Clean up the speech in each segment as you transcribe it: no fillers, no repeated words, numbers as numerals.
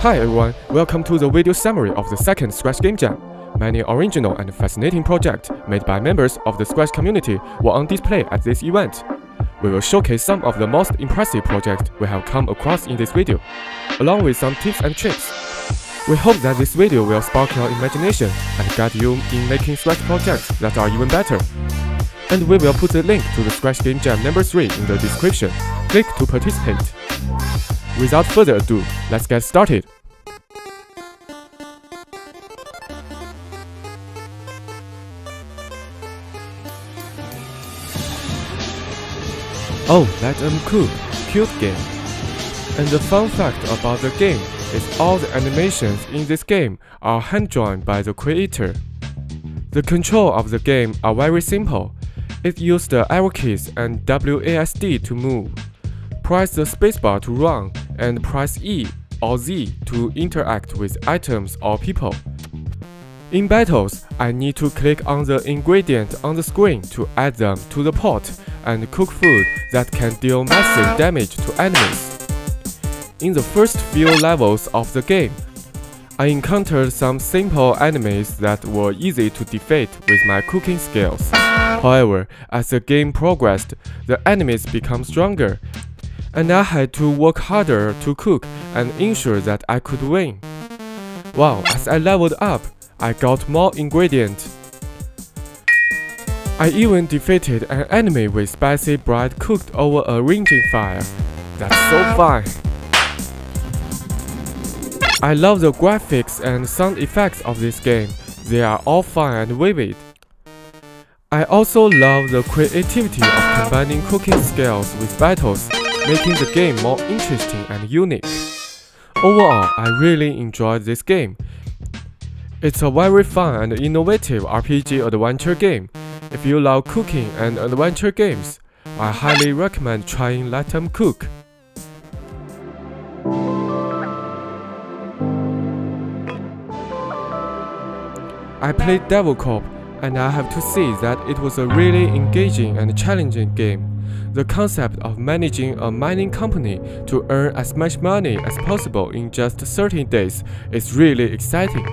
Hi everyone, welcome to the video summary of the second Scratch Game Jam. Many original and fascinating projects made by members of the Scratch community were on display at this event. We will showcase some of the most impressive projects we have come across in this video, along with some tips and tricks. We hope that this video will spark your imagination and guide you in making Scratch projects that are even better. And we will put the link to the Scratch Game Jam number 3 in the description. Click to participate. Without further ado, let's get started. Oh, let 'em cook, cute game. And the fun fact about the game is all the animations in this game are hand-drawn by the creator. The control of the game are very simple. It uses the arrow keys and WASD to move. Press the spacebar to run and press E or Z to interact with items or people. In battles, I need to click on the ingredient on the screen to add them to the pot and cook food that can deal massive damage to enemies. In the first few levels of the game, I encountered some simple enemies that were easy to defeat with my cooking skills. However, as the game progressed, the enemies become stronger, and I had to work harder to cook and ensure that I could win. Wow, as I leveled up, I got more ingredients. I even defeated an enemy with spicy bread cooked over a raging fire. That's so fun! I love the graphics and sound effects of this game. They are all fun and vivid. I also love the creativity of combining cooking skills with battles, making the game more interesting and unique. Overall, I really enjoyed this game. It's a very fun and innovative RPG adventure game. If you love cooking and adventure games, I highly recommend trying Let 'em Cook. I played Devil Cop, and I have to say that it was a really engaging and challenging game. The concept of managing a mining company to earn as much money as possible in just 13 days is really exciting,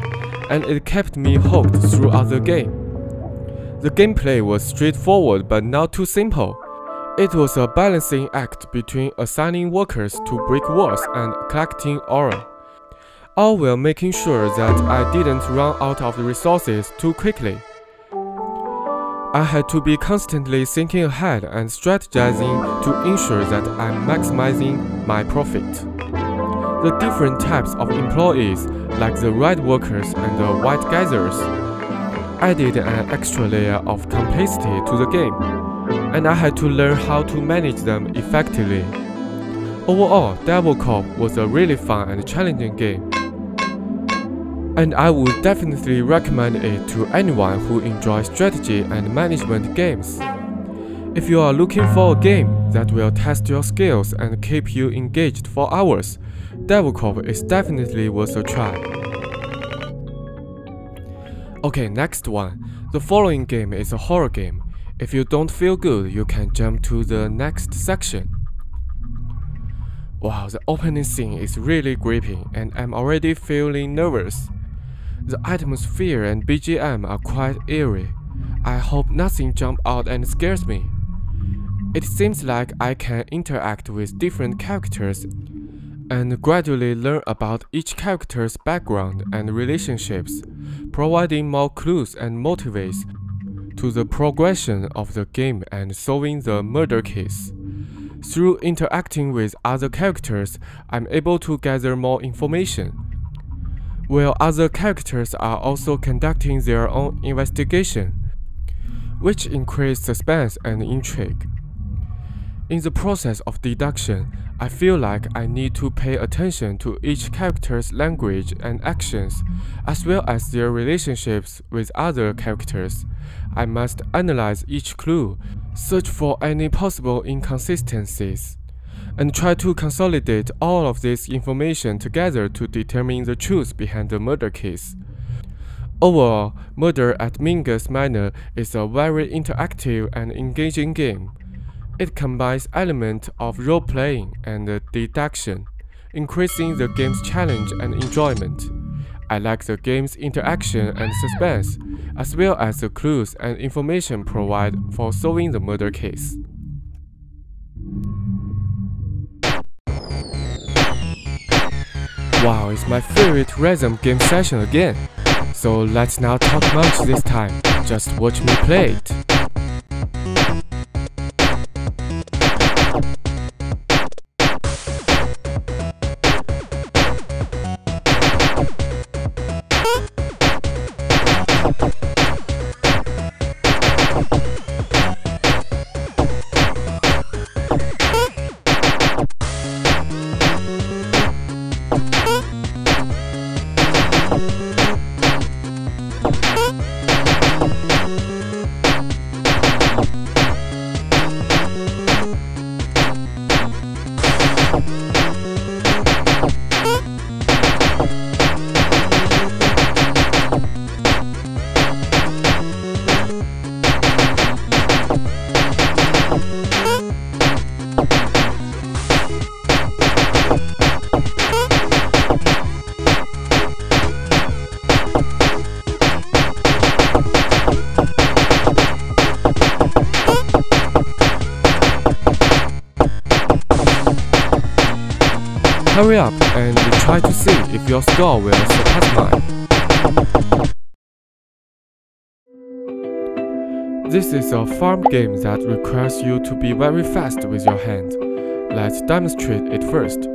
and it kept me hooked throughout the game. The gameplay was straightforward but not too simple. It was a balancing act between assigning workers to brick walls and collecting ore, all while making sure that I didn't run out of resources too quickly. I had to be constantly thinking ahead and strategizing to ensure that I'm maximizing my profit. The different types of employees, like the red workers and the white geysers, added an extra layer of complexity to the game, and I had to learn how to manage them effectively. Overall, Devil Cop was a really fun and challenging game, and I would definitely recommend it to anyone who enjoys strategy and management games. If you are looking for a game that will test your skills and keep you engaged for hours, Devil Cop is definitely worth a try. Okay, next one. The following game is a horror game. If you don't feel good, you can jump to the next section. Wow, the opening scene is really gripping, and I'm already feeling nervous. The atmosphere and BGM are quite eerie. I hope nothing jumps out and scares me. It seems like I can interact with different characters and gradually learn about each character's background and relationships, providing more clues and motives to the progression of the game and solving the murder case. Through interacting with other characters, I'm able to gather more information, while other characters are also conducting their own investigation, which increases suspense and intrigue. In the process of deduction, I feel like I need to pay attention to each character's language and actions, as well as their relationships with other characters. I must analyze each clue, search for any possible inconsistencies, and try to consolidate all of this information together to determine the truth behind the murder case. Overall, Murder at Mingus Manor is a very interactive and engaging game. It combines elements of role-playing and deduction, increasing the game's challenge and enjoyment. I like the game's interaction and suspense, as well as the clues and information provided for solving the murder case. Wow, it's my favorite rhythm game session again. So let's not talk much this time, just watch me play it. Hurry up and try to see if your score will surpass mine. This is a farm game that requires you to be very fast with your hand. Let's demonstrate it first.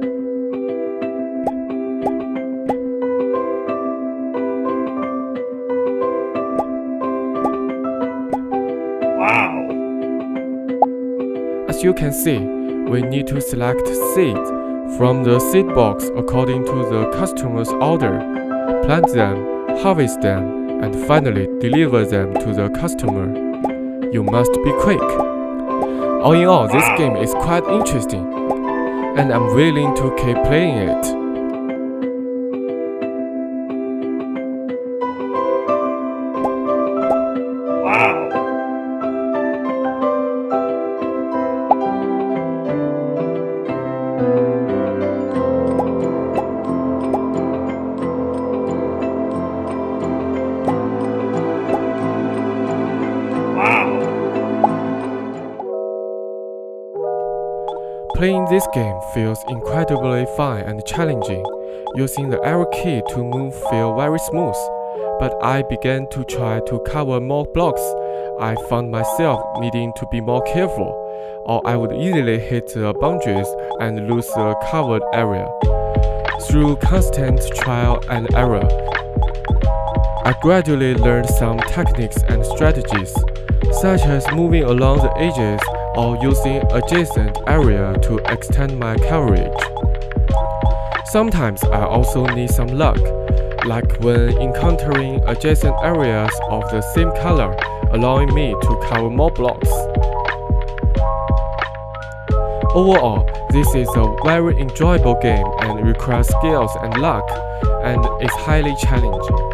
Wow! As you can see, we need to select seeds from the seed box according to the customer's order, plant them, harvest them, and finally deliver them to the customer. You must be quick. All in all, this game is quite interesting, and I'm willing to keep playing it. Playing this game feels incredibly fun and challenging. Using the arrow key to move feels very smooth, but I began to try to cover more blocks. I found myself needing to be more careful, or I would easily hit the boundaries and lose the covered area. Through constant trial and error, I gradually learned some techniques and strategies, such as moving along the edges or using adjacent area to extend my coverage. Sometimes I also need some luck, like when encountering adjacent areas of the same color, allowing me to cover more blocks. Overall, this is a very enjoyable game and requires skills and luck, and is highly challenging.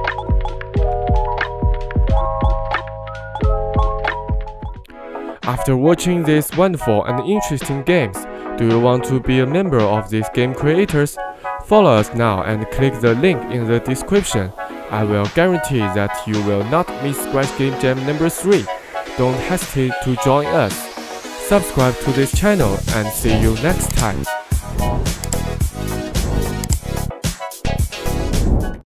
After watching these wonderful and interesting games, do you want to be a member of these game creators? Follow us now and click the link in the description. I will guarantee that you will not miss Scratch Game Jam number 3. Don't hesitate to join us. Subscribe to this channel and see you next time.